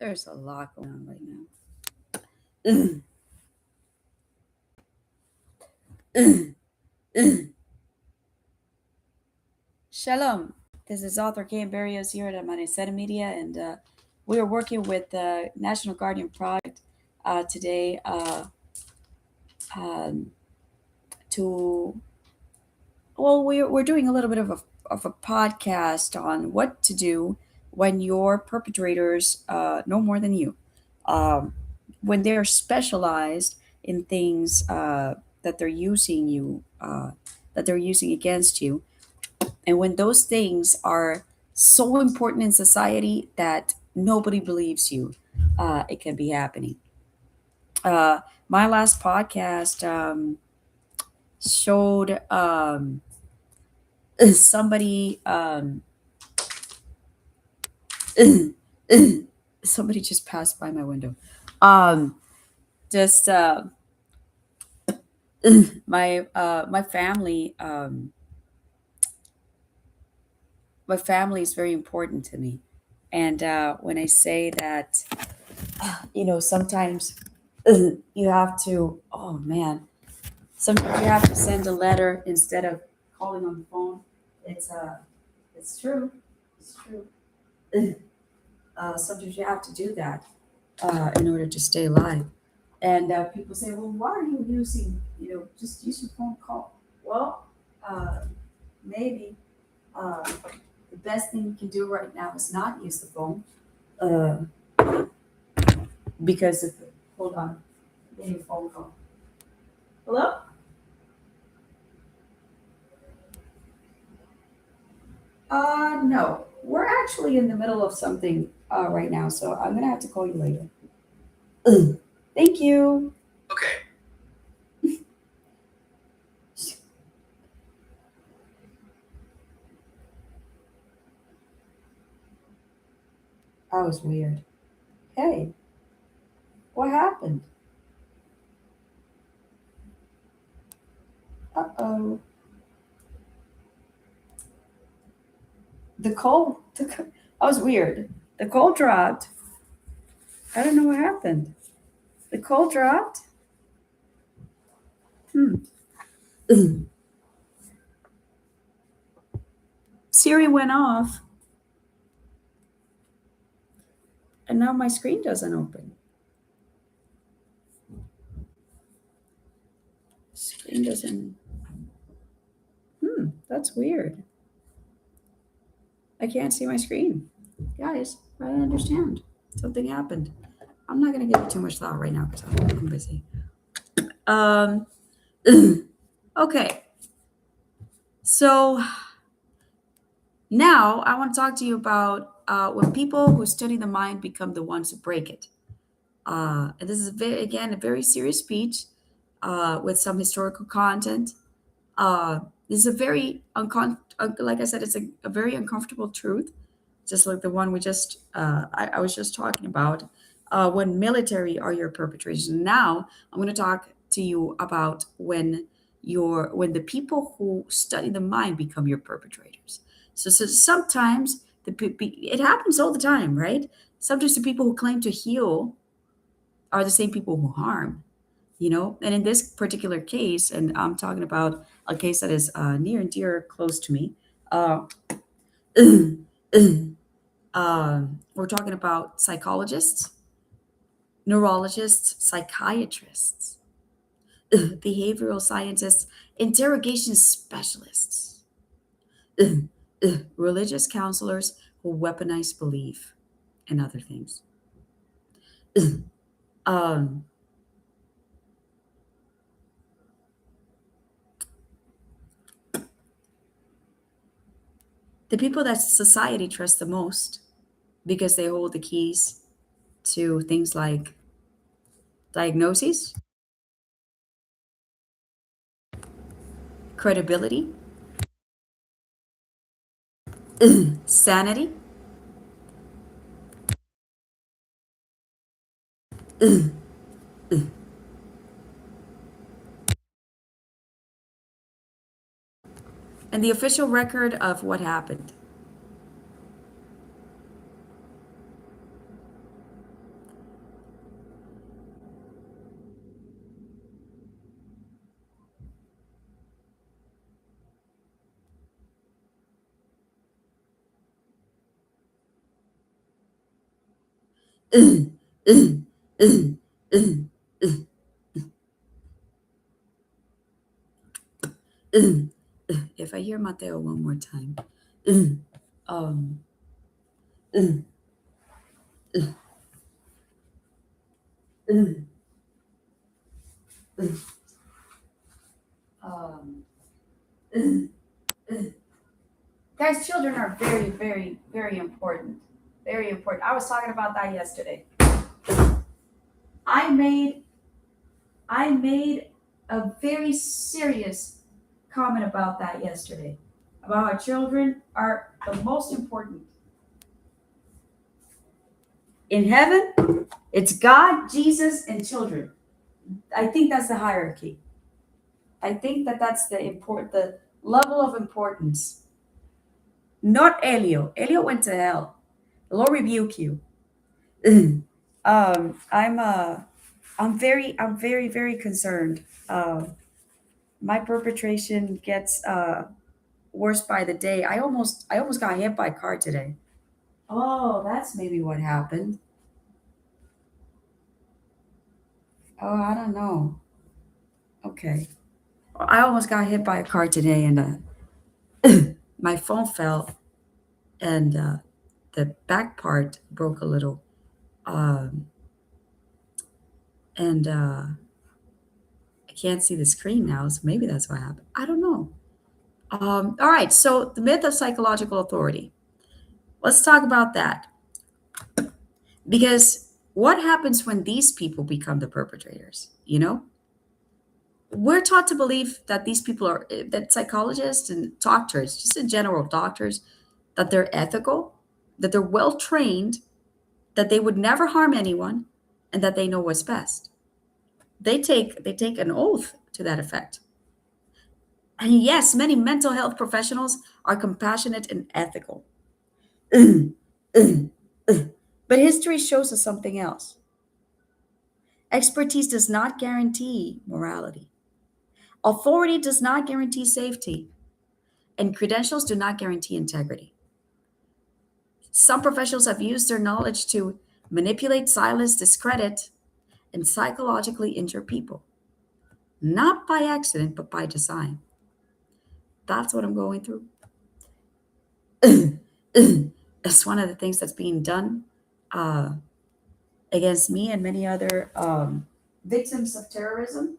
There's a lot going on right now. Shalom. This is author Kay Barrios here at Maniseta Media, and we are working with the National Guardian Project today um, to, well, we're doing a little bit of a podcast on what to do when your perpetrators know more than you. Um, when they're specialized in things that they're using that they're using against you, and when those things are so important in society that nobody believes you, it can be happening. Uh, my last podcast showed somebody somebody just passed by my window. Um, just my family. My family is very important to me, and when I say that, sometimes you have to. Oh man, sometimes you have to send a letter instead of calling on the phone. It's true. It's true. Sometimes you have to do that in order to stay alive. And people say, well, why are you using, just use your phone call? Well, uh, maybe the best thing you can do right now is not use the phone because if, hold on, I'm getting a phone call. Hello? No, we're actually in the middle of something right now, so I'm gonna have to call you later. Thank you. Okay. That was weird. Hey, what happened? Uh-oh. The call, that was weird. The call dropped. I don't know what happened. The call dropped. Hmm. Siri went off, and now my screen doesn't open. Screen doesn't. That's weird. I can't see my screen. Guys, I understand. Something happened. I'm not gonna give it too much thought right now because I'm busy. Um. Okay. So now I want to talk to you about when people who study the mind become the ones who break it. And this is again a very serious speech with some historical content. Uh, this is a very like I said, it's a very uncomfortable truth, just like the one I was just talking about. When military are your perpetrators. Now I'm going to talk to you about when the people who study the mind become your perpetrators. So sometimes it happens all the time, right? Sometimes the people who claim to heal are the same people who harm, and in this particular case, and I'm talking about a case that is near and dear close to me. uh, we're talking about psychologists, neurologists, psychiatrists, behavioral scientists, interrogation specialists, religious counselors who weaponize belief, and other things. um, the people that society trusts the most because they hold the keys to things like diagnoses, credibility, sanity, and the official record of what happened. If I hear Mateo one more time, um, um, guys, children are very, very, very important. Very important. I was talking about that yesterday. I made I made a very serious comment about that yesterday. About how children are the most important. In heaven, it's God, Jesus, and children. I think that's the hierarchy. I think that that's the level of importance. Not Elio. Elio went to hell. The Lord rebuke you. I'm very, very concerned. My perpetration gets worse by the day. I almost got hit by a car today. Oh, that's maybe what happened. Oh, I don't know. Okay. I almost got hit by a car today, and my phone fell, and the back part broke a little. Um, and I can't see the screen now, so maybe that's what happened. I don't know. All right, so the myth of psychological authority. Let's talk about that. Because what happens when these people become the perpetrators? We're taught to believe that these people are, that psychologists and doctors, just in general, doctors, that they're ethical, that they're well trained, that they would never harm anyone, and that they know what's best. They take an oath to that effect. And yes, many mental health professionals are compassionate and ethical. But history shows us something else. Expertise does not guarantee morality. Authority does not guarantee safety. And credentials do not guarantee integrity. Some professionals have used their knowledge to manipulate, silence, discredit, and psychologically injure people. Not by accident, but by design. That's what I'm going through. It's one of the things that's being done uh, against me and many other victims of terrorism,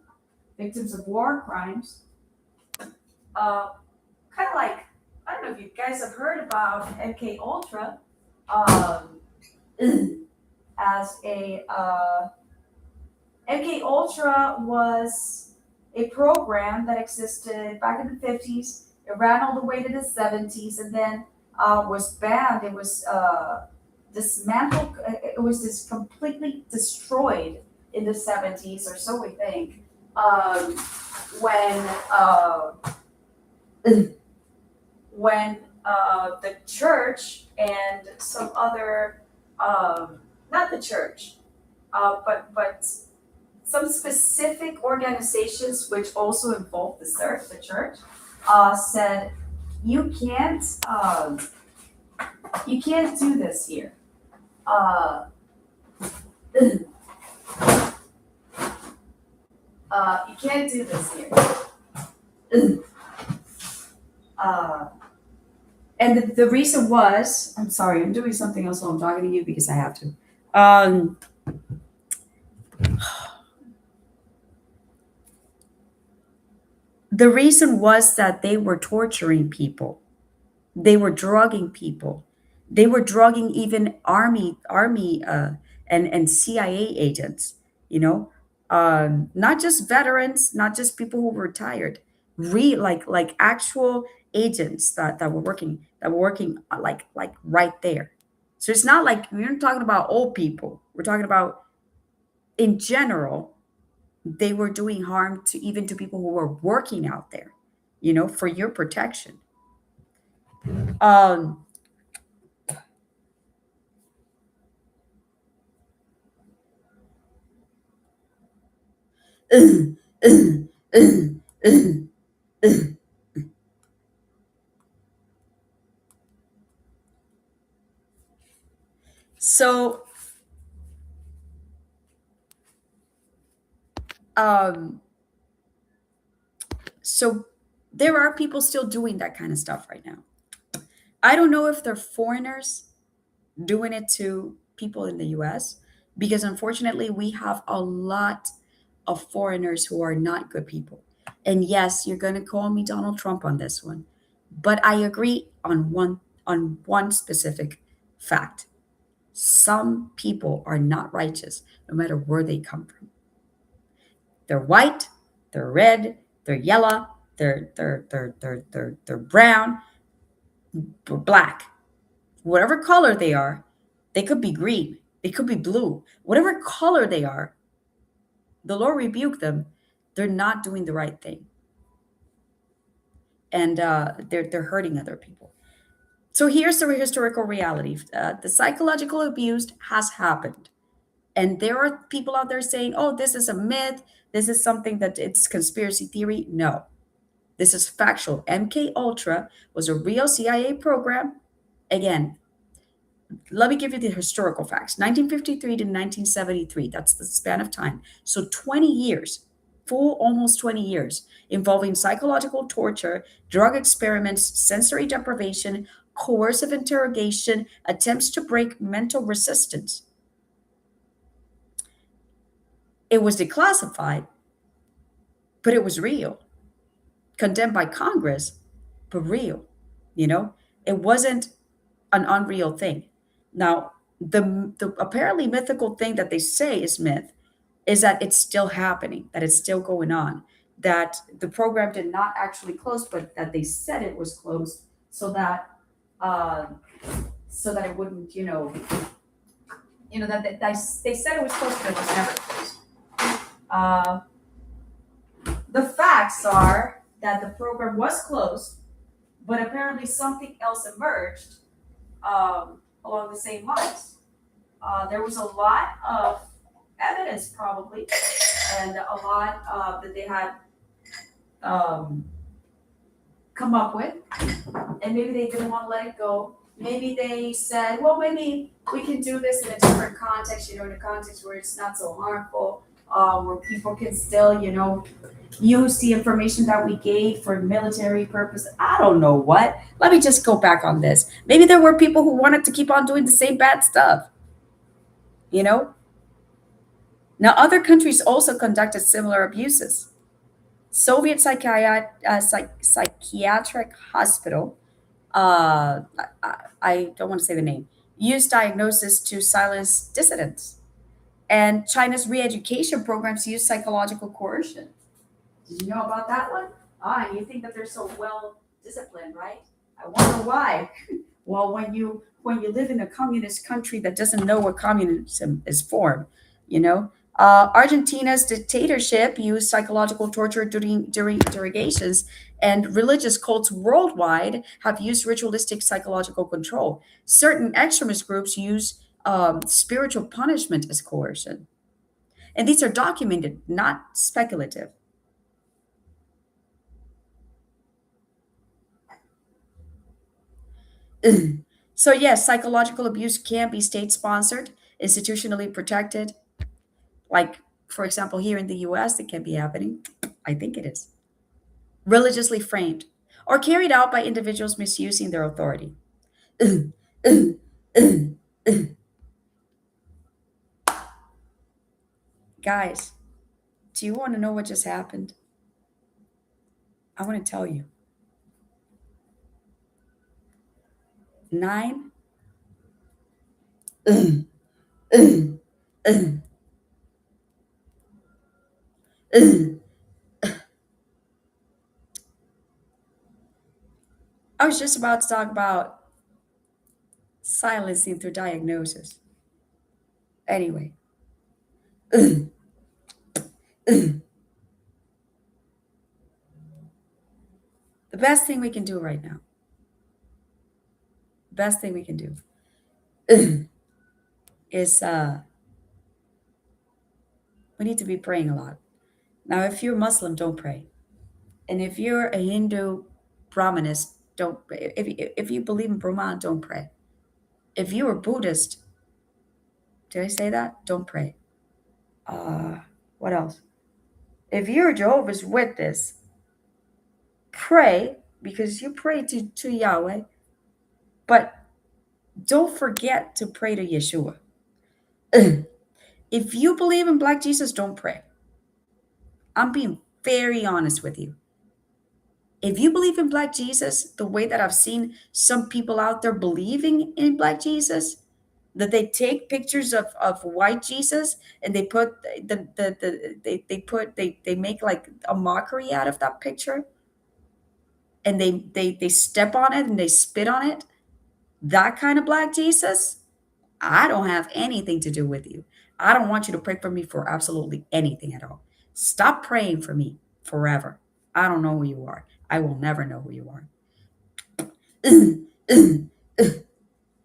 victims of war crimes. Uh, kind of like, I don't know if you guys have heard about MK Ultra um, as a MK Ultra was a program that existed back in the 50s. It ran all the way to the 70s, and then was banned. It was dismantled. It was just completely destroyed in the 70s, or so we think. When when the church and some other, not the church, but some specific organizations which also involve the church, said you can't um, you can't do this here. Uh, you can't do this here. Uh, and the reason was, I'm sorry, I'm doing something else while I'm talking to you because I have to. The reason was that they were torturing people. They were drugging people. They were drugging even army and CIA agents. Not just veterans, not just people who were retired. Like actual agents that were working like right there. So it's not like we're not talking about old people. We're talking about in general. They were doing harm to even to people who were working out there. For your protection. Um, so Um, so there are people still doing that kind of stuff right now. I don't know if they're foreigners doing it to people in the US, because unfortunately, we have a lot of foreigners who are not good people. And yes, you're going to call me Donald Trump on this one, but I agree on one specific fact. Some people are not righteous no matter where they come from. They're white, they're red, they're yellow, they're brown, or black. Whatever color they are, they could be green, they could be blue, whatever color they are, the Lord rebuke them. They're not doing the right thing, and they're hurting other people. So here's the historical reality: the psychological abuse has happened, and there are people out there saying, "Oh, this is a myth. This is something that it's conspiracy theory." No, this is factual. MK Ultra was a real CIA program. Again, let me give you the historical facts. 1953 to 1973, that's the span of time. So 20 years, full almost 20 years, involving psychological torture, drug experiments, sensory deprivation, coercive interrogation, attempts to break mental resistance. It was declassified, but it was real. Condemned by Congress, but real. You know, it wasn't an unreal thing. Now, the apparently mythical thing that they say is myth is that it's still happening, that it's still going on, that the program did not actually close, but that they said it was closed so that uh, so that it wouldn't, that they said it was closed, but it was never closed. Uh, the facts are that the program was closed, but apparently something else emerged along the same lines. There was a lot of evidence, probably, and a lot that they had um, come up with, and maybe they didn't want to let it go. Maybe they said, well, maybe we can do this in a different context, in a context where it's not so harmful, where people can still, use the information that we gave for military purpose. I don't know what. Let me just go back on this. Maybe there were people who wanted to keep on doing the same bad stuff, you know? Now, other countries also conducted similar abuses. Soviet psychiatric hospital, I don't want to say the name, used diagnosis to silence dissidents. And China's re-education programs use psychological coercion. Did you know about that one? Ah, you think that they're so well disciplined, right? I wonder why. Well, when you live in a communist country that doesn't know what communism is for, you know. Argentina's dictatorship used psychological torture during interrogations, and religious cults worldwide have used ritualistic psychological control. Certain extremist groups use spiritual punishment as coercion, and these are documented, not speculative. So yes, psychological abuse can be state sponsored, institutionally protected. Like, for example, here in the US, it can be happening. I think it is. Religiously framed or carried out by individuals misusing their authority. Guys, do you want to know what just happened? I want to tell you. Nine. I was just about to talk about silencing through diagnosis. Anyway, the best thing we can do right now, best thing we can do is we need to be praying a lot. Now, if you're Muslim, don't pray. And if you're a Hindu Brahminist, don't pray. If you believe in Brahman, don't pray. If you are Buddhist, did I say that? Don't pray. Uh, what else? If you're a Jehovah's Witness, pray because you pray to Yahweh, but don't forget to pray to Yeshua. If you believe in Black Jesus, don't pray. I'm being very honest with you. If you believe in Black Jesus, the way that I've seen some people out there believing in Black Jesus, that they take pictures of white Jesus and they put they make like a mockery out of that picture, and they step on it and they spit on it. That kind of Black Jesus, I don't have anything to do with you. I don't want you to pray for me for absolutely anything at all. Stop praying for me forever. I don't know who you are. I will never know who you are.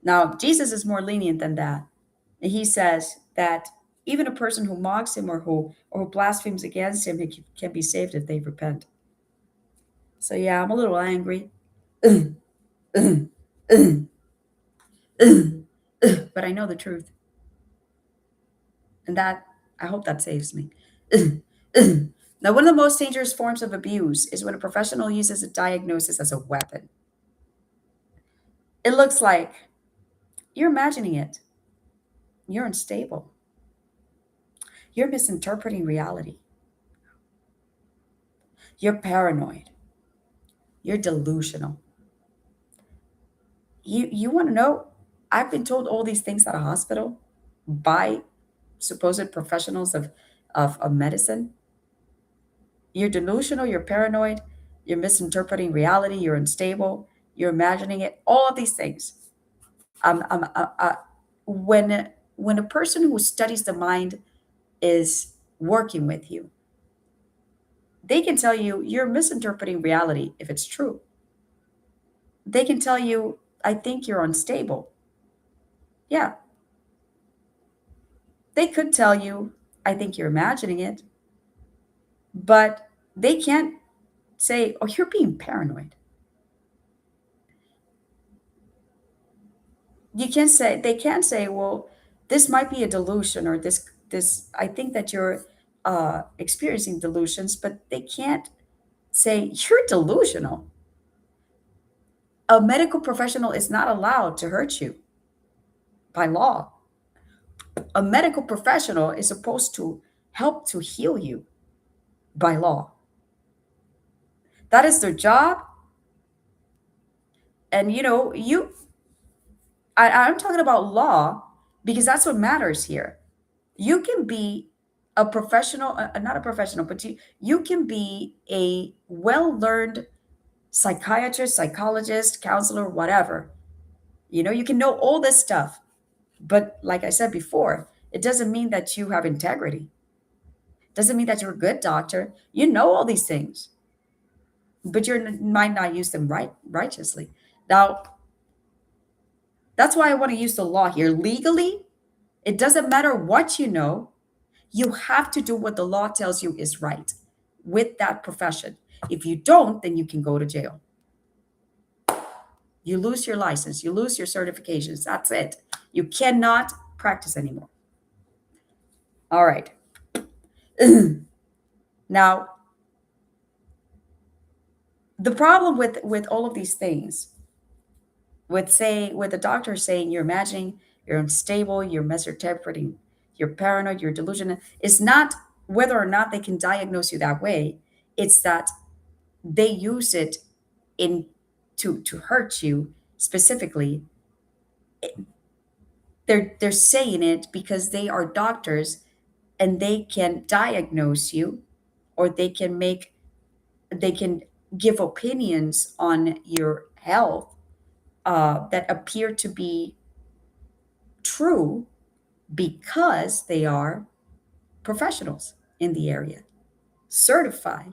Now, Jesus is more lenient than that. He says that even a person who mocks him or who blasphemes against him, he can be saved if they repent. So yeah, I'm a little angry. But I know the truth. And that, I hope that saves me. Now, one of the most dangerous forms of abuse is when a professional uses a diagnosis as a weapon. It looks like you're imagining it. You're unstable. You're misinterpreting reality. You're paranoid. You're delusional. You want to know? I've been told all these things at a hospital by supposed professionals of medicine. You're delusional, you're paranoid, you're misinterpreting reality, you're unstable, you're imagining it, all of these things. When when a person who studies the mind is working with you, they can tell you you're misinterpreting reality if it's true. They can tell you, I think you're unstable. Yeah. They could tell you, I think you're imagining it, but they can't say, oh, you're being paranoid. You can say, they can say, well, this might be a delusion, or this, I think that you're experiencing delusions, but they can't say you're delusional. A medical professional is not allowed to hurt you by law. A medical professional is supposed to help to heal you by law. That is their job. And I'm talking about law because that's what matters here. You can be a professional, not a professional, but you can be a well learned psychiatrist, psychologist, counselor, whatever. You can know all this stuff. But like I said before, it doesn't mean that you have integrity. Doesn't mean that you're a good doctor. You know all these things, but you might not use them righteously. Now, that's why I want to use the law here. Legally, it doesn't matter what you know. You have to do what the law tells you is right with that profession. If you don't, then you can go to jail. You lose your license, you lose your certifications. That's it. You cannot practice anymore. All right. Now, the problem with all of these things, with the doctor saying you're imagining, you're unstable, you're misinterpreting, you're paranoid, you're delusional, is not whether or not they can diagnose you that way. It's that they use it in to hurt you specifically. They're saying it because they are doctors and they can diagnose you, or they can give opinions on your health that appear to be true because they are professionals in the area, certified,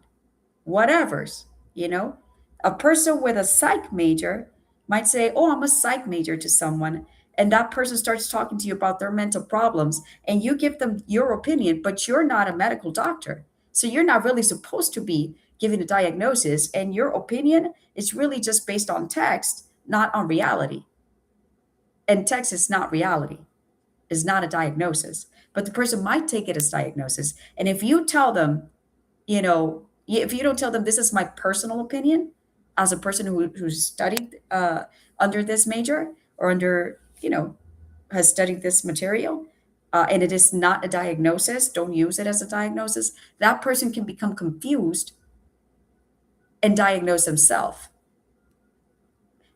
whatever's, you know. A person with a psych major might say, oh, I'm a psych major to someone, and that person starts talking to you about their mental problems, and you give them your opinion, but you're not a medical doctor. So you're not really supposed to be giving a diagnosis, and your opinion is really just based on text, not on reality. And text is not reality, is not a diagnosis. But the person might take it as diagnosis. And if you tell them if you don't tell them this is my personal opinion as a person who studied under this major or under, has studied this material, and it is not a diagnosis, don't use it as a diagnosis, that person can become confused and diagnose himself.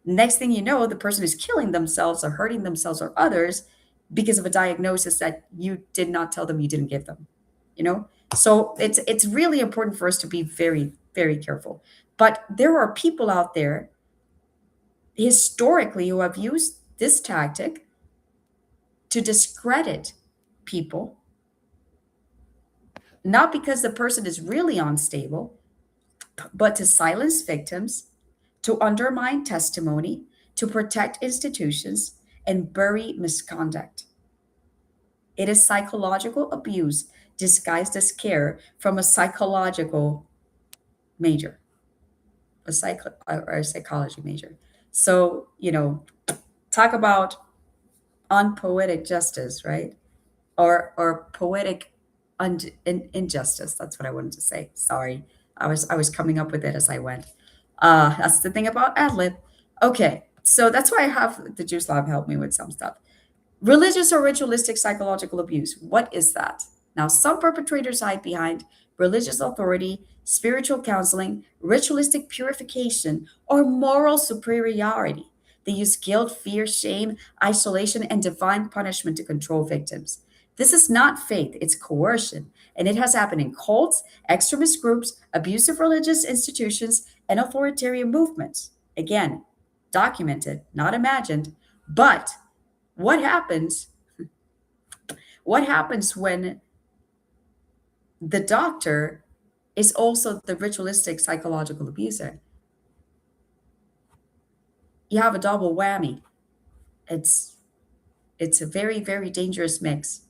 Next thing you know, the person is killing themselves or hurting themselves or others because of a diagnosis that you did not tell them, you didn't give them. You know? So it's really important for us to be very, very careful. But there are people out there historically who have used this tactic to discredit people, not because the person is really unstable, but to silence victims, to undermine testimony, to protect institutions, and bury misconduct. It is psychological abuse disguised as care from a psychological major, or a psychology major. So, talk about unpoetic justice, right? Or poetic injustice. That's what I wanted to say. Sorry, I was coming up with it as I went. That's the thing about adlib. Okay, so that's why I have the Juice Lab help me with some stuff. Religious or ritualistic psychological abuse. What is that? Now, some perpetrators hide behind religious authority, spiritual counseling, ritualistic purification, or moral superiority. They use guilt, fear, shame, isolation, and divine punishment to control victims. This is not faith, it's coercion. And it has happened in cults, extremist groups, abusive religious institutions, and authoritarian movements. Again, documented, not imagined. But what happens what happens when the doctor is also the ritualistic psychological abuser? You have a double whammy. It's it's a very, very dangerous mix.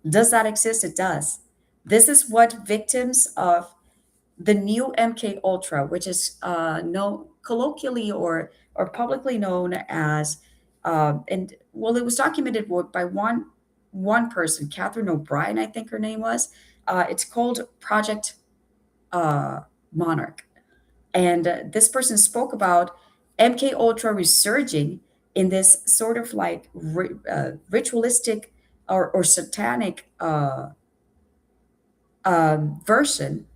Does that exist? It does. This is what victims of the new MK Ultra, which is no colloquially or publicly known as, and well, it was documented by one person, Catherine O'Brien, I think her name was. It's called Project uh, Monarch, and this person spoke about MK Ultra resurging in this sort of like ritualistic or satanic version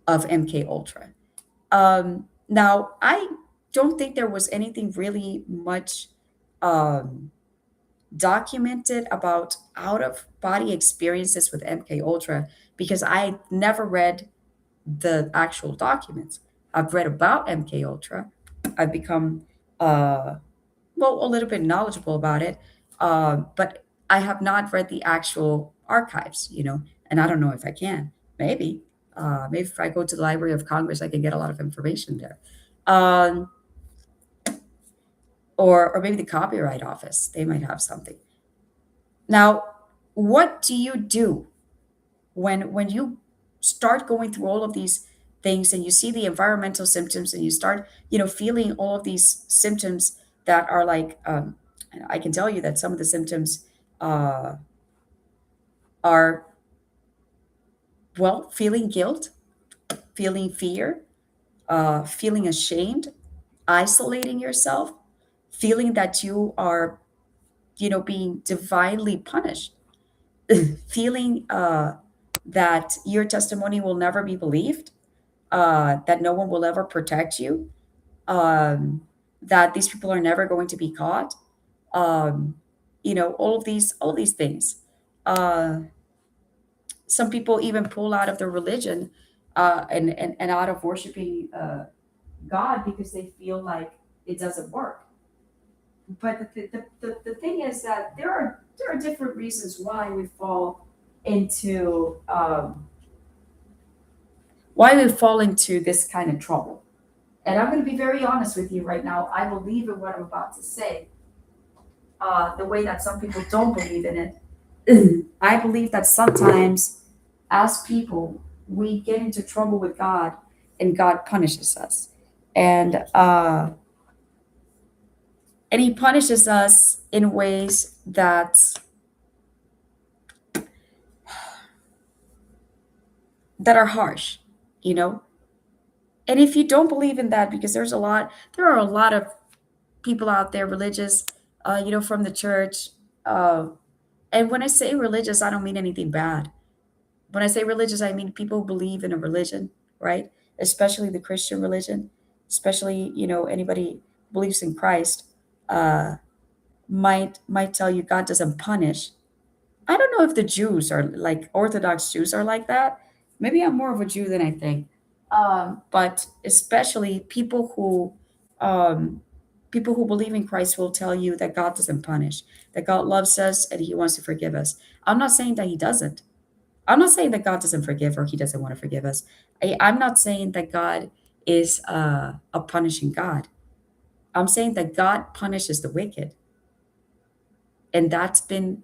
of MK Ultra. Now, I don't think there was anything really much um, documented about out of body experiences with MK Ultra because I never read the actual documents. I've read about MK Ultra. I've become uh, a little bit knowledgeable about it, but I have not read the actual archives. And I don't know if I can. Maybe if I go to the Library of Congress, I can get a lot of information there. Um, or maybe the Copyright Office, they might have something. Now, what do you do when you start going through all of these things and you see the environmental symptoms and you start, feeling all of these symptoms that are like, I can tell you that some of the symptoms uh, are, well, feeling guilt, feeling fear, feeling ashamed, isolating yourself, feeling that you are, being divinely punished, feeling that your testimony will never be believed, that no one will ever protect you, um, that these people are never going to be caught. Um, all these things. Uh, some people even pull out of their religion and out of worshiping God because they feel like it doesn't work. But the thing is that there are different reasons into why we fall into this kind of trouble. And I'm going to be very honest with you right now. I believe in what I'm about to say, the way that some people don't believe in it. I believe that sometimes, as people, we get into trouble with God, and God punishes us, and He punishes us in ways that are harsh. you know. And if you don't believe in that, because there are a lot of people out there religious, from the church. Uh, and when I say religious, I don't mean anything bad. When I say religious, I mean people who believe in a religion, right? Especially the Christian religion, especially, anybody who believes in Christ, uh, might tell you God doesn't punish. I don't know if the Jews are like Orthodox Jews are like that. Maybe I'm more of a Jew than I think. But especially um, people who believe in Christ will tell you that God doesn't punish, that God loves us and He wants to forgive us. I'm not saying that He doesn't. I'm not saying that God doesn't forgive or He doesn't want to forgive us. I'm not saying that God is a punishing God. I'm saying that God punishes the wicked, and that's been,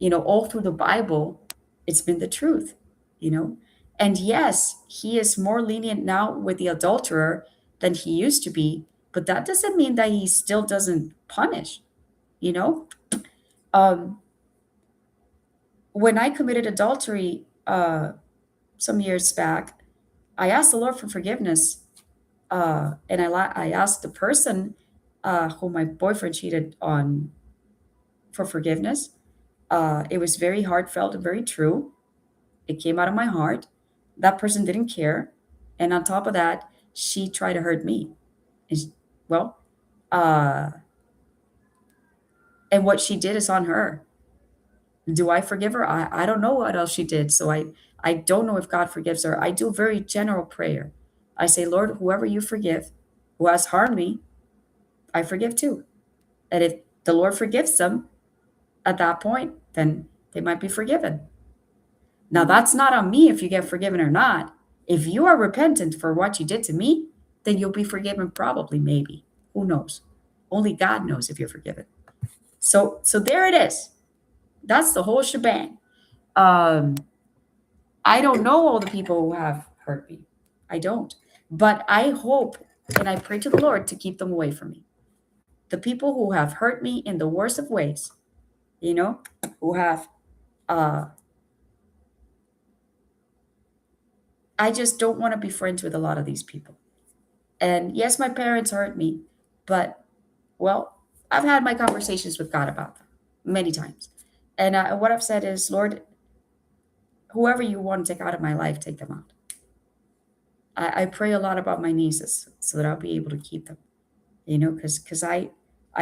all through the Bible. It's been the truth, you know. And yes, He is more lenient now with the adulterer than He used to be, but that doesn't mean that He still doesn't punish, you know. um when I committed adultery some years back, I asked the Lord for forgiveness, and I asked the person who my boyfriend cheated on for forgiveness. It was very heartfelt and very true. It came out of my heart. That person didn't care. And on top of that, she tried to hurt me. And well, uh, and what she did is on her. Do I forgive her? I don't know what else she did. So I don't know if God forgives her. I do a very general prayer. I say, Lord, whoever you forgive, who has harmed me, I forgive too. And if the Lord forgives them at that point, then they might be forgiven. Now, that's not on me if you get forgiven or not. If you are repentant for what you did to me, then you'll be forgiven, probably, maybe. Who knows? Only God knows if you're forgiven. So there it is. That's the whole shebang. Um, I don't know all the people who have hurt me. I don't. But I hope and I pray to the Lord to keep them away from me. The people who have hurt me in the worst of ways, you know, who have, uh, I just don't want to be friends with a lot of these people. And yes, my parents hurt me, but well, I've had my conversations with God about them many times. And what I've said is, Lord, whoever you want to take out of my life, take them out. I pray a lot about my nieces so that I'll be able to keep them, because I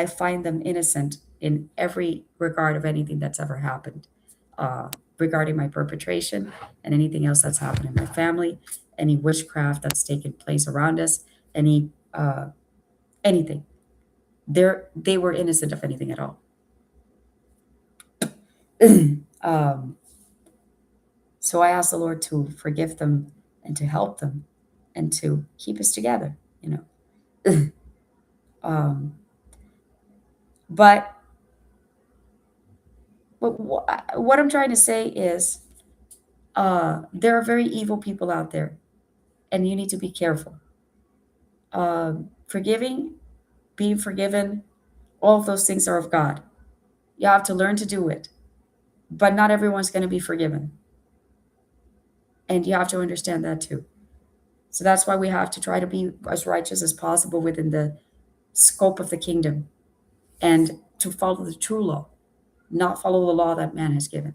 find them innocent in every regard of anything that's ever happened, uh, regarding my perpetration and anything else that's happened in my family, any witchcraft that's taken place around us, anything. They were innocent of anything at all. um, so I ask the Lord to forgive them and to help them and to keep us together, um, but what I'm trying to say is, there are very evil people out there, and you need to be careful. Forgiving, being forgiven, all of those things are of God. You have to learn to do it, but not everyone's going to be forgiven. And you have to understand that too. So that's why we have to try to be as righteous as possible within the scope of the kingdom and to follow the true law, not follow the law that man has given.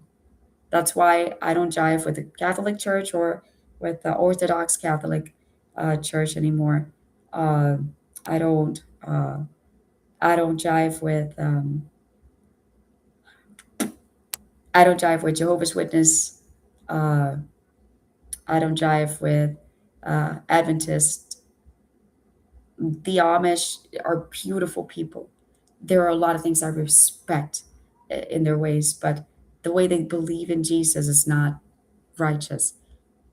That's why I don't jive with the Catholic Church or with the Orthodox Catholic Church anymore. Uh, I don't. I don't jive with. I don't jive with Jehovah's Witness. Uh, I don't jive with Adventist. The Amish are beautiful people. There are a lot of things I respect in their ways, but the way they believe in Jesus is not righteous.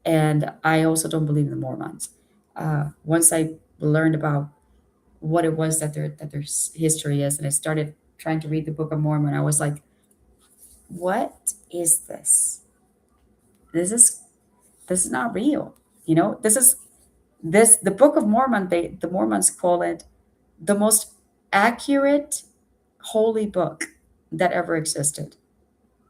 And I also don't believe in the Mormons. Once I learned about what it was that their history is, and I started trying to read the Book of Mormon, I was like, "What is this? This is this is not real. This the Book of Mormon. The Mormons call it the most accurate holy book that ever existed."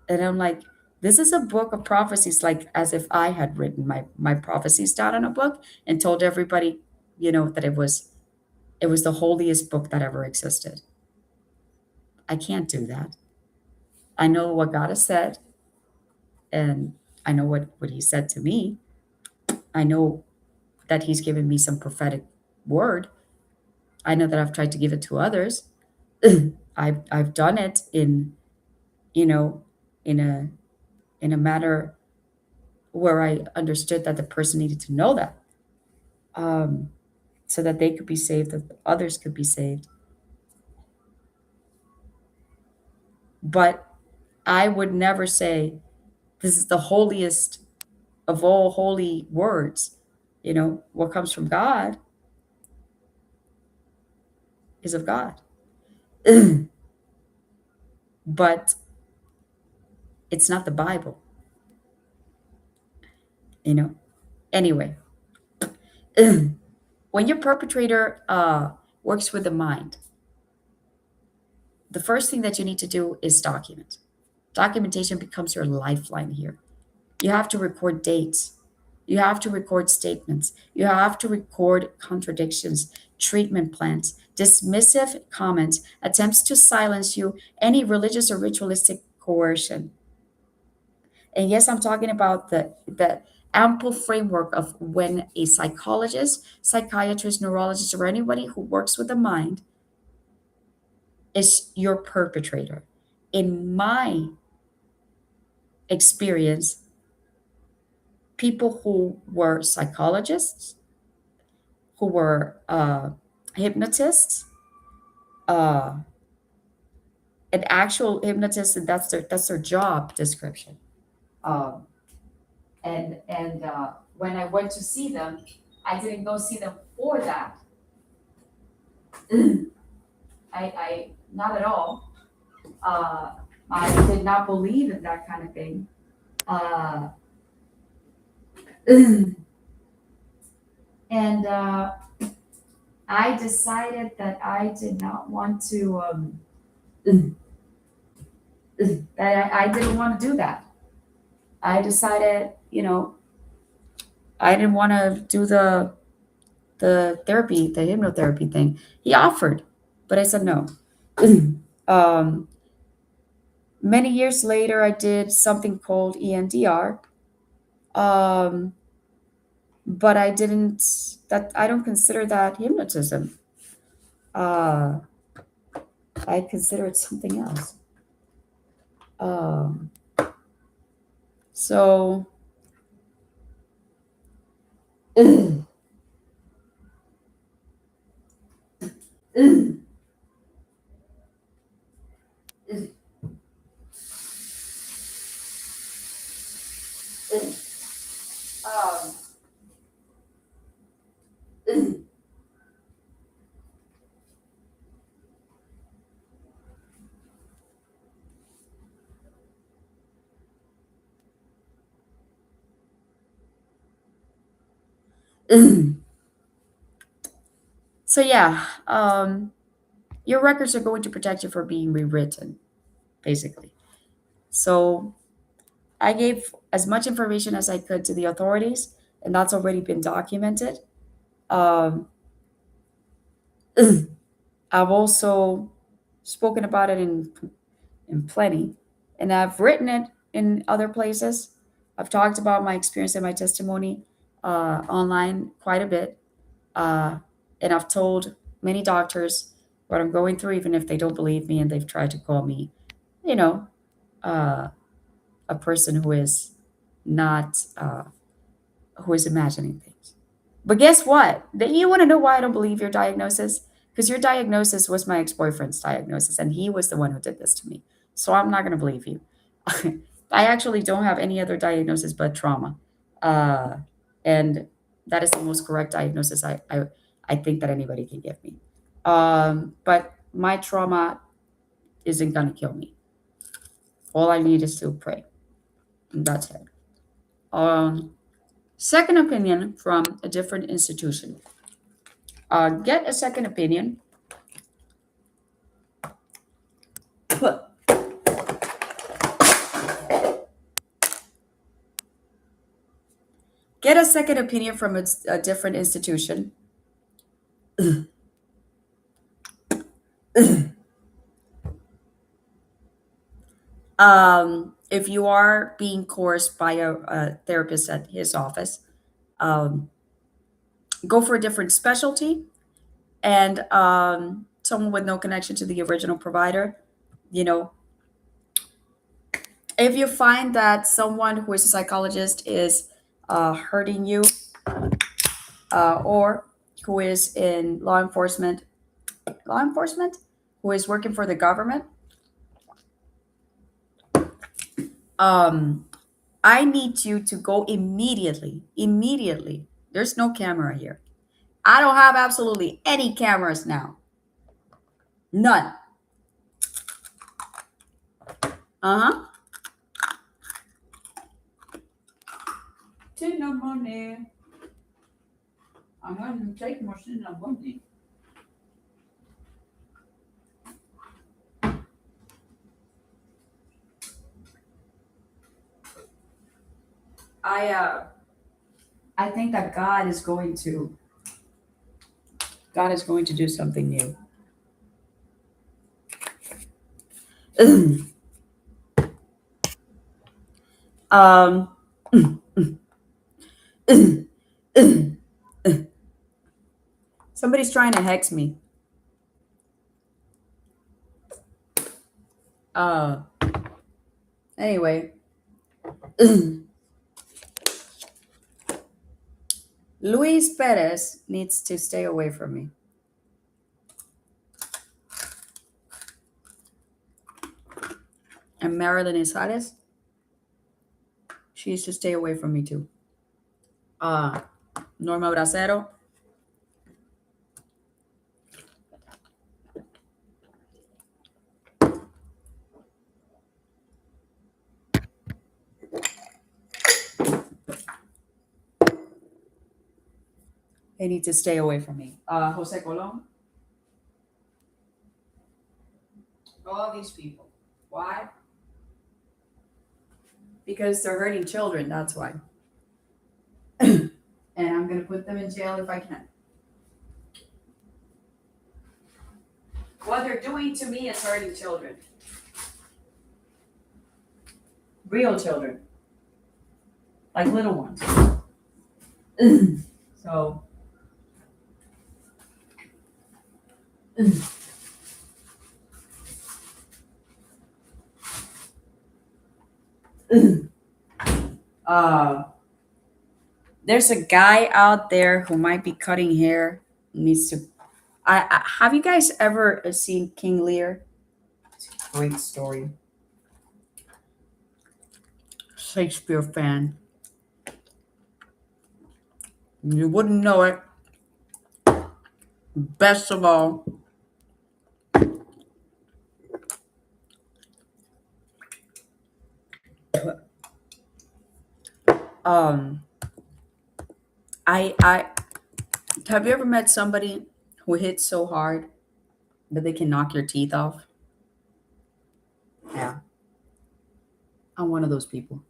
And I'm like, This is a book of prophecies, like as if I had written my prophecies down in a book and told everybody, that it was the holiest book that ever existed. I can't do that. I know what God has said, and I know what He said to me. I know that He's given me some prophetic word. I know that I've tried to give it to others. I've done it you know in a matter where I understood that the person needed to know that, um, so that they could be saved, that others could be saved. But I would never say this is the holiest of all holy words. What comes from God is of God. But it's not the Bible, you know. Anyway, when your perpetrator works with the mind, the first thing that you need to do is document. Documentation becomes your lifeline here. You have to record dates. You have to record statements. You have to record contradictions, treatment plans, dismissive comments, attempts to silence you, any religious or ritualistic coercion. And yes, I'm talking about the ample framework of when a psychologist, psychiatrist, neurologist, or anybody who works with the mind is your perpetrator. In my experience, people who were psychologists, who were hypnotists, uh, an actual hypnotist, and that's their job description. Um, and when I went to see them, I didn't go see them for that. I not at all. Uh, I did not believe in that kind of thing. Uh, and I decided that I did not want to. That I didn't want to do that. I decided, I didn't want to do the therapy, the hypnotherapy thing. He offered, but I said no. um, Many years later, I did something called EMDR, um, but I didn't. That I don't consider that hypnotism. Uh, I consider it something else. Um, so, um, so yeah, your records are going to protect you from being rewritten, basically. So I gave as much information as I could to the authorities, and that's already been documented. Um, I've also spoken about it in plenty, and I've written it in other places. I've talked about my experience and my testimony online quite a bit, uh, and I've told many doctors what I'm going through, even if they don't believe me and they've tried to call me, you know, uh, a person who is not who is imagining things. But guess what? You want to know why I don't believe your diagnosis? Because your diagnosis was my ex boyfriend's diagnosis, and he was the one who did this to me. So I'm not going to believe you. I actually don't have any other diagnosis but trauma. Uh, and that is the most correct diagnosis I think that anybody can give me. But my trauma isn't going to kill me. All I need is to pray. And that's it. Um, Second opinion from a different institution. Get a second opinion. Get a second opinion from a different institution. If you are being coerced by a therapist at his office, um, go for a different specialty and someone with no connection to the original provider. You know, if you find that someone who is a psychologist is hurting you, or who is in law enforcement, who is working for the government, um, I need you to go immediately. Immediately. There's no camera here. I don't have absolutely any cameras now. None. Uh huh. Take no money. I'm going to take more sin no money. I uh I think that God is going to do something new. um Somebody's trying to hex me. Uh anyway, Luis Perez needs to stay away from me. And Marilyn Isales, she needs to stay away from me too. Uh Norma Bracero, they need to stay away from me. Jose Colon, all these people. Why? Because they're hurting children, that's why. And I'm going to put them in jail if I can. What they're doing to me is hurting children. Real children. Like little ones. So. uh, there's a guy out there who might be cutting hair. Needs to. I have you guys ever seen King Lear? It's a great story. Shakespeare fan. You wouldn't know it. Best of all, um, I have you ever met somebody who hits so hard that they can knock your teeth off? Yeah, I'm one of those people.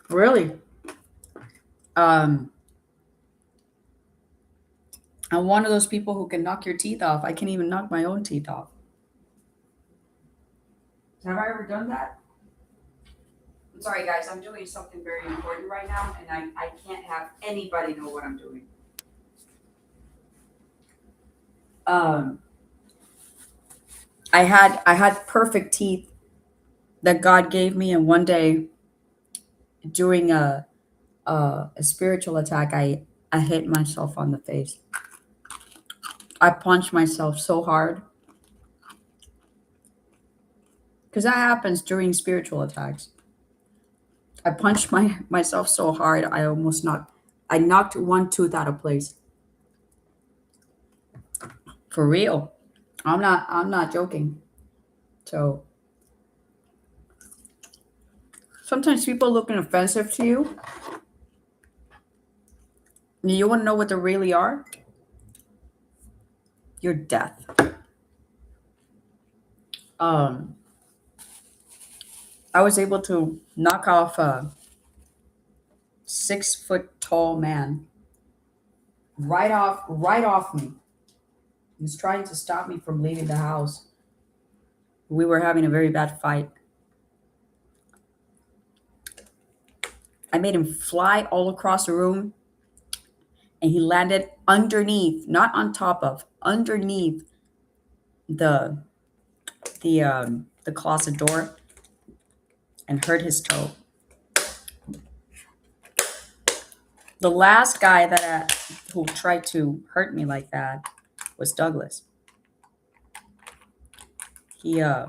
Really? Um, I'm one of those people who can knock your teeth off. I can even knock my own teeth off. Have I ever done that? I'm sorry, guys. I'm doing something very important right now, and I can't have anybody know what I'm doing. Um, I had perfect teeth that God gave me, and one day during a spiritual attack, I hit myself on the face. I punched myself so hard because that happens during spiritual attacks. I punched myself so hard I knocked one tooth out of place. For real. I'm not joking. So sometimes people looking offensive to you, and you want to know what they really are? Your death. Um I was able to knock off a 6 foot tall man right off me. He was trying to stop me from leaving the house. We were having a very bad fight. I made him fly all across the room and he landed underneath, not on top of, underneath the the closet door and hurt his toe. The last guy who tried to hurt me like that was Douglas. He uh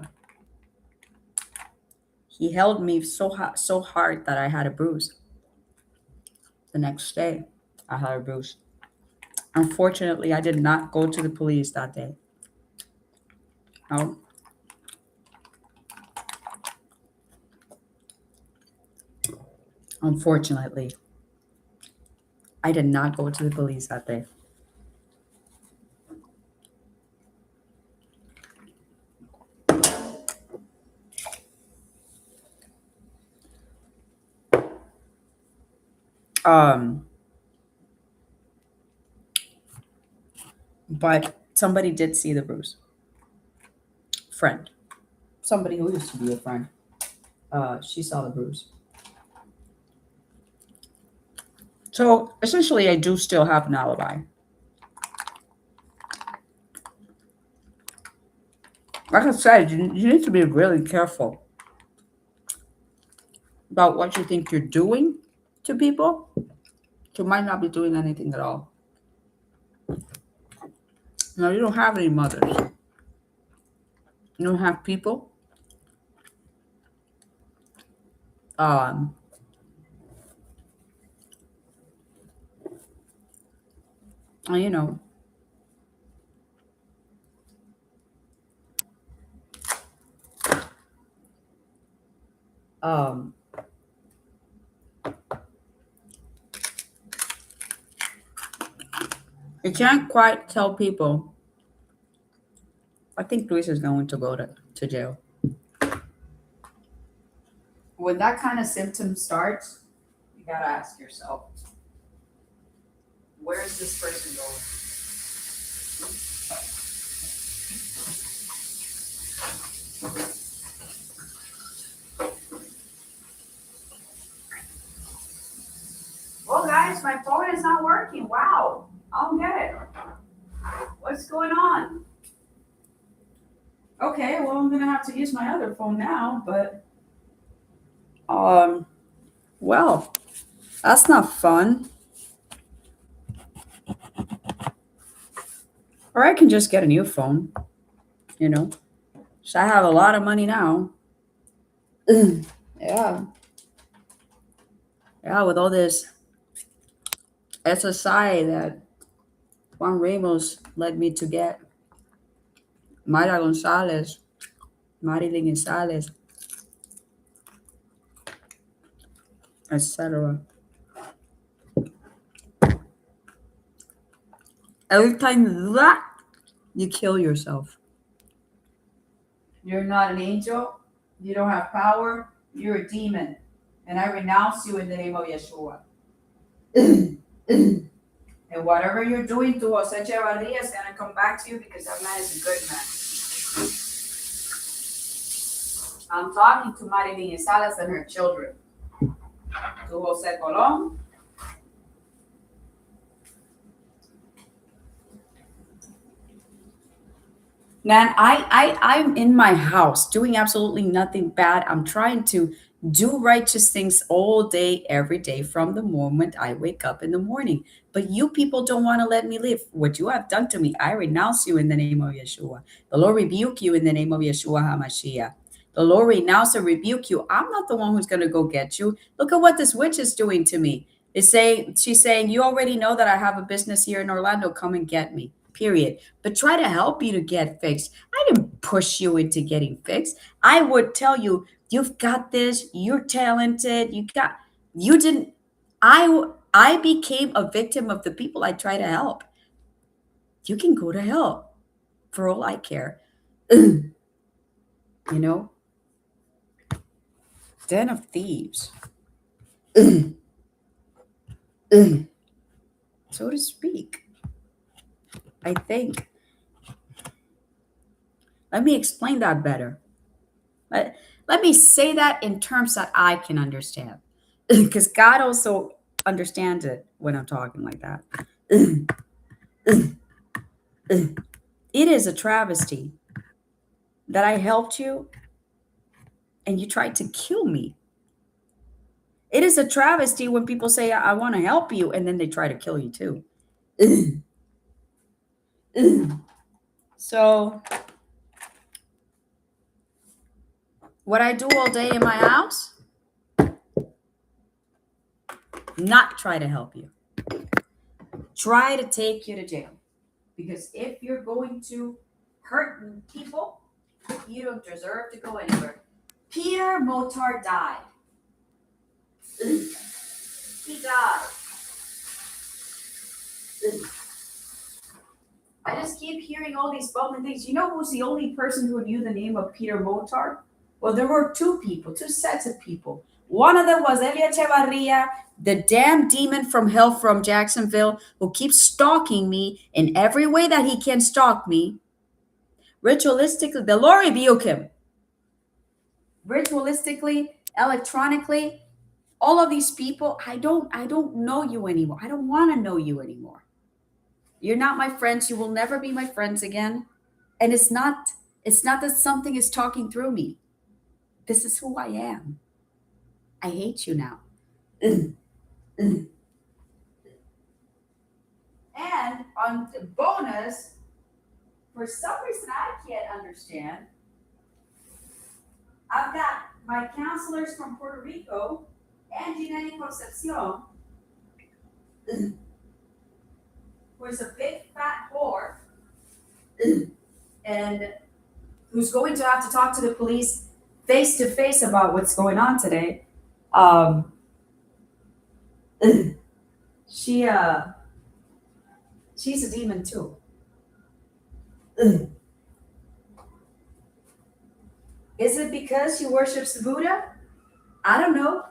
he held me so hard that I had a bruise. The next day, I had a bruise. Unfortunately, I did not go to the police that day. No, unfortunately, I did not go to the police that day. Um, but somebody did see the bruise. Friend, somebody who used to be a friend. She saw the bruise. So essentially, I do still have an alibi. Like I said, you need to be really careful about what you think you're doing to people. You might not be doing anything at all. No, you don't have any mothers. You don't have people. Um, and, um, you can't quite tell people. I think Luis is going to go to jail. When that kind of symptom starts, you gotta ask yourself, where is this person going? Well, guys, my phone is not working. Wow, I don't get it. What's going on? Okay, well, I'm gonna have to use my other phone now, but um, well, that's not fun. Or I can just get a new phone, you know. So I have a lot of money now. Yeah, yeah, with all this SSI that Juan Ramos led me to get, Mayra Gonzalez, Marilyn Gonzalez, etc. Every time you do that, you kill yourself. You're not an angel. You don't have power. You're a demon. And I renounce you in the name of Yeshua. And whatever you're doing to Jose Echevarria is going to come back to you because that man is a good man. I'm talking to Marilyn Gonzalez and her children. To Jose Colon. Man, I'm in my house doing absolutely nothing bad. I'm trying to do righteous things all day, every day, from the moment I wake up in the morning. But you people don't want to let me live. What you have done to me, I renounce you in the name of Yeshua. The Lord rebuke you in the name of Yeshua HaMashiach. The Lord renounce and rebuke you. I'm not the one who's going to go get you. Look at what this witch is doing to me. She's saying, you already know that I have a business here in Orlando. Come and get me. Period. But try to help you to get fixed. I didn't push you into getting fixed. I would tell you, you've got this. You're talented. You didn't. I became a victim of the people I try to help. You can go to hell for all I care. You know, Den of thieves, so to speak. I think. Let me explain that better. Let me say that in terms that I can understand. Because God also understands it when I'm talking like that. It is a travesty that I helped you and you tried to kill me. It is a travesty when people say, I want to help you, and then they try to kill you too. So, what I do all day in my house, not try to help you, try to take you to jail. Because if you're going to hurt people, you don't deserve to go anywhere. Pierre Motar died. He died. I just keep hearing all these bubbling things. You know who's the only person who knew the name of Peter Motar? Well, there were two people, two sets of people. One of them was Elia Chavarria, the damn demon from hell from Jacksonville, who keeps stalking me in every way that he can stalk me. Ritualistically, the Lord rebuke him. Ritualistically, electronically, all of these people, I don't know you anymore. I don't want to know you anymore. You're not my friends. You will never be my friends again. And it's not that something is talking through me. This is who I am. I hate you now. And on the bonus, for some reason I can't understand, I've got my counselors from Puerto Rico and Gineni Concepcion, who is a big fat whore and who's going to have to talk to the police face to face about what's going on today. Um, she she's a demon too. Is it because she worships the Buddha? I don't know.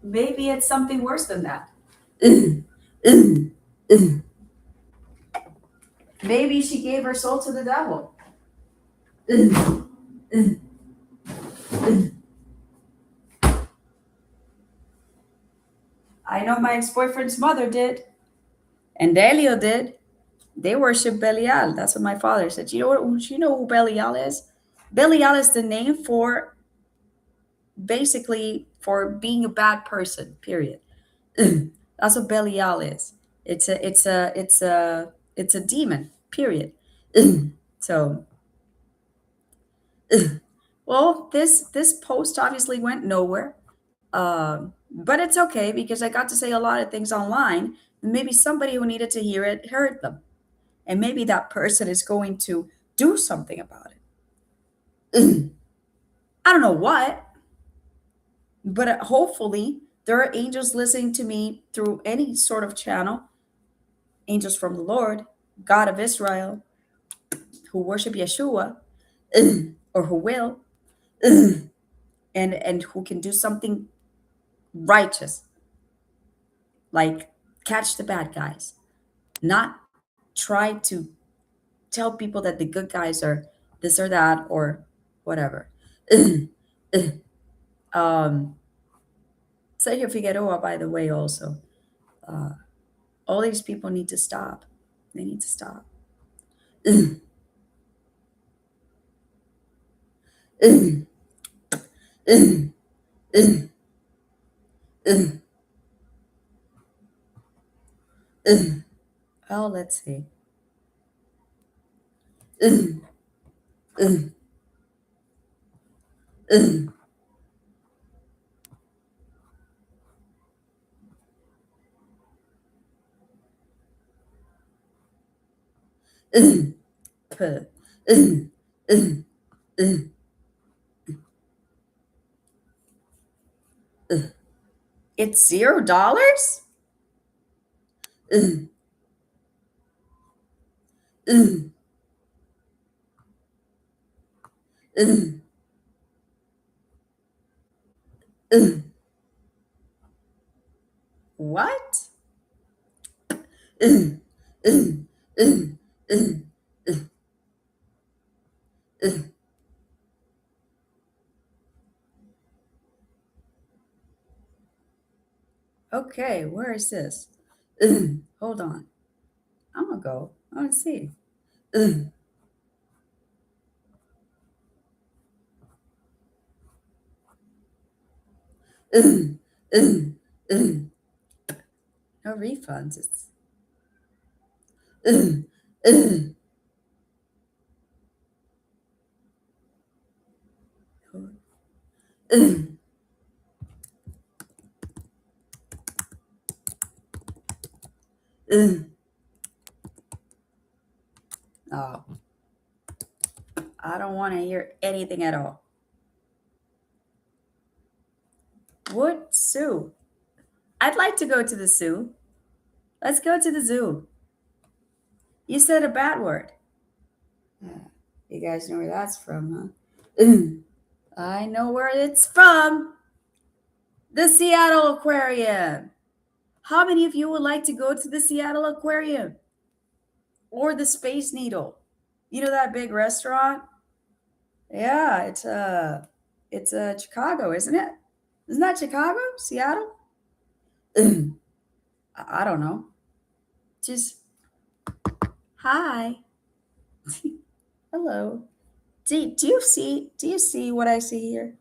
Maybe it's something worse than that. Maybe she gave her soul to the devil. I know my ex-boyfriend's mother did, and Delio did. They worship Belial. That's what my father said. You know who Belial is? Belial is the name for basically for being a bad person. Period. That's what Belial is. It's a demon. Period. So, well, this post obviously went nowhere. But it's okay because I got to say a lot of things online. Maybe somebody who needed to hear it heard them, and maybe that person is going to do something about it. I don't know what, but hopefully there are angels listening to me through any sort of channel, angels from the Lord, God of Israel, who worship Yeshua, or who will, and who can do something righteous, like catch the bad guys, not try to tell people that the good guys are this or that or whatever. um, Sergio Figueroa, by the way, also, uh, all these people need to stop. They need to stop. Oh, let's see. It's $0. Ugh, what? Ugh, ugh, ugh, ugh, ugh. Okay, where is this? Ugh, hold on. I'm gonna go. I want to see. Ugh, ugh, ugh, ugh. No refunds. It's ugh, ugh, ugh, ugh. Oh, I don't want to hear anything at all. What zoo? I'd like to go to the zoo. Let's go to the zoo. You said a bad word. Yeah. You guys know where that's from, huh? I know where it's from. The Seattle Aquarium. How many of you would like to go to the Seattle Aquarium or the Space Needle? You know that big restaurant? Yeah, it's Chicago, isn't it? Isn't that Chicago? Seattle? I don't know. Just hi. Hello. Do you see what I see here?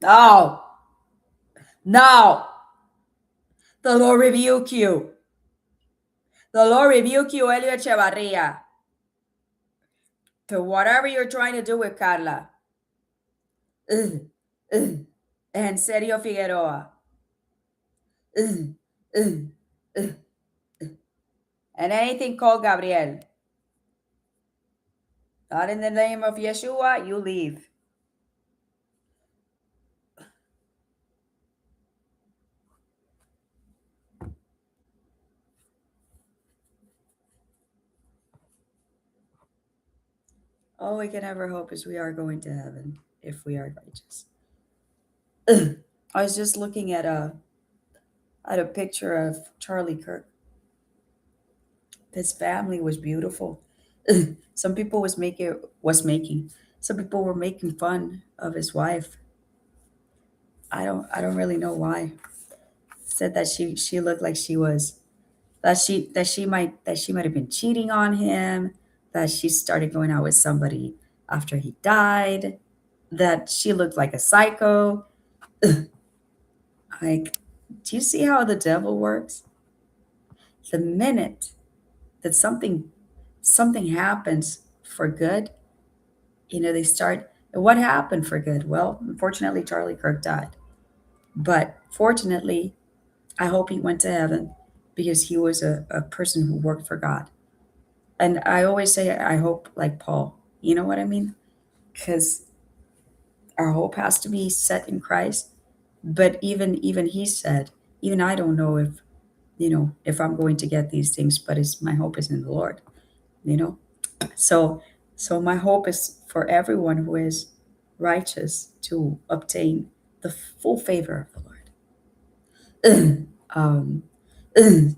No, no. The Lord rebuke you. The Lord rebuke you, Elio Echevarria, to whatever you're trying to do with Carla. Ugh, ugh. And Sergio Figueroa. Ugh, ugh, ugh. And anything called Gabriel. Not in the name of Yeshua, you leave. All we can ever hope is we are going to heaven if we are righteous. Ugh. I was just looking at a picture of Charlie Kirk. His family was beautiful. Some people was making some people were making fun of his wife. I don't really know why. Said that she looked like she was that she might have been cheating on him, that she started going out with somebody after he died, that she looked like a psycho. Like, do you see how the devil works? The minute that something happens for good, they start. What happened for good? Well, unfortunately, Charlie Kirk died. But fortunately, I hope he went to heaven because he was a person who worked for God. And I always say, I hope like Paul. You know what I mean? Because our hope has to be set in Christ. But even he said, even I don't know if I'm going to get these things, but it's my hope is in the Lord. You know, so my hope is for everyone who is righteous to obtain the full favor of the Lord. um, Tori,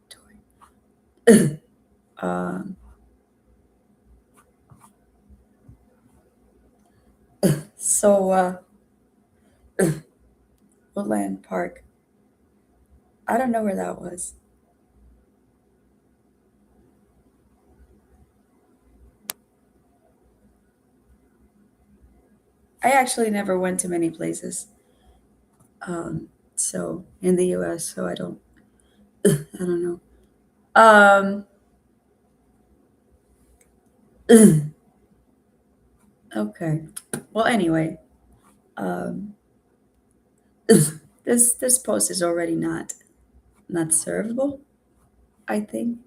Tori. Um, so Woodland Park. I don't know where that was. I actually never went to many places. So in the U.S., so I don't know. Um, okay. Well, anyway, um, this post is already not servable, I think.